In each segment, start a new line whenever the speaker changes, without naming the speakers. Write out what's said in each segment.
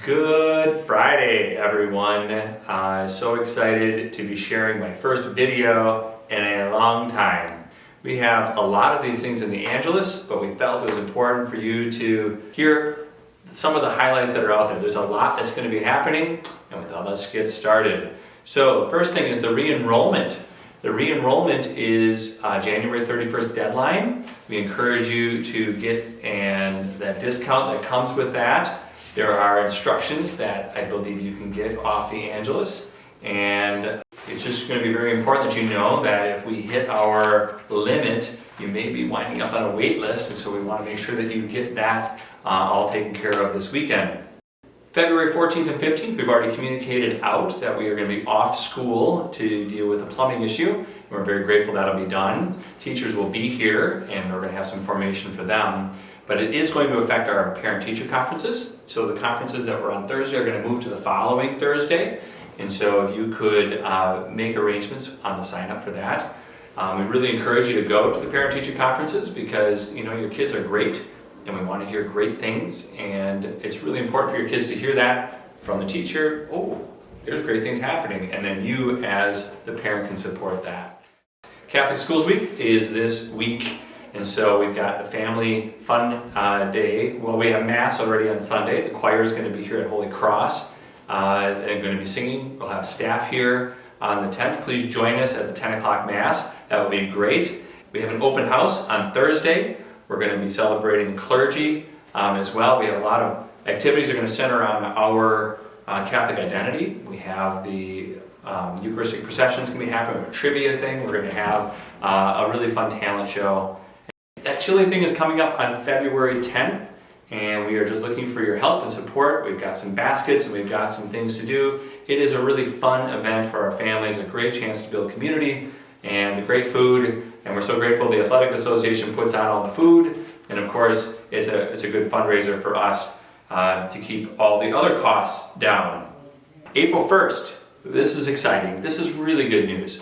Good Friday, everyone. So excited to be sharing my first video in a long time. We have a lot of these things in the Angelus, but we felt it was important for you to hear some of the highlights that are out there. There's a lot that's going to be happening, and we thought let's get started. So the first thing is the re-enrollment. The re-enrollment is January 31st deadline. We encourage you to get that discount that comes with that. There are instructions that I believe you can get off the Angelus, and it's just going to be very important that you know that if we hit our limit, you may be winding up on a wait list, and so we want to make sure that you get that all taken care of this weekend. February 14th and 15th, we've already communicated out that we are going to be off school to deal with a plumbing issue, and we're very grateful that'll be done. Teachers will be here, and we're going to have some information for them. But it is going to affect our parent-teacher conferences. So the conferences that were on Thursday are going to move to the following Thursday. And so if you could make arrangements on the sign-up for that. We really encourage you to go to the parent-teacher conferences because your kids are great and we want to hear great things. And it's really important for your kids to hear that from the teacher. Oh, there's great things happening. And then you as the parent can support that. Catholic Schools Week is this week. And so we've got the family fun day. Well, we have Mass already on Sunday. The choir is going to be here at Holy Cross. They're going to be singing. We'll have staff here on the 10th. Please join us at the 10 o'clock Mass. That would be great. We have an open house on Thursday. We're going to be celebrating the clergy as well. We have a lot of activities that are going to center around our Catholic identity. We have the Eucharistic processions going to be happening. We have a trivia thing. We're going to have a really fun talent show. That Chili thing is coming up on February 10th, and we are just looking for your help and support. We've got some baskets and we've got some things to do. It is a really fun event for our families, a great chance to build community and great food, and we're so grateful the Athletic Association puts on all the food, and of course it's a good fundraiser for us to keep all the other costs down. April 1st, this is exciting. This is really good news.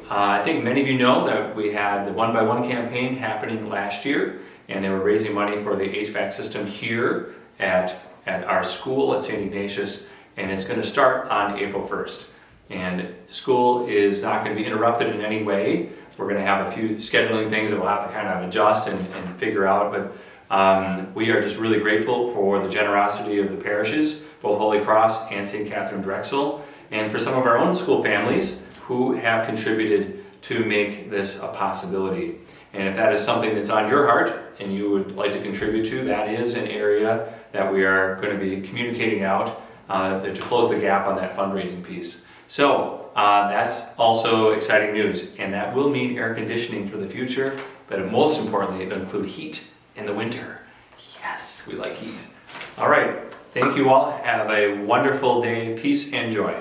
I think many of you know that we had the 1x1 campaign happening last year, and they were raising money for the HVAC system here at our school at St. Ignatius, and it's going to start on April 1st. And school is not going to be interrupted in any way. We're going to have a few scheduling things that we'll have to kind of adjust and figure out, but we are just really grateful for the generosity of the parishes, both Holy Cross and St. Catherine Drexel, and for some of our own school families who have contributed to make this a possibility. And if that is something that's on your heart and you would like to contribute to, that is an area that we are going to be communicating out to close the gap on that fundraising piece. So that's also exciting news, and that will mean air conditioning for the future, but most importantly, it'll include heat in the winter. Yes, we like heat. All right, thank you all. Have a wonderful day. Peace and joy.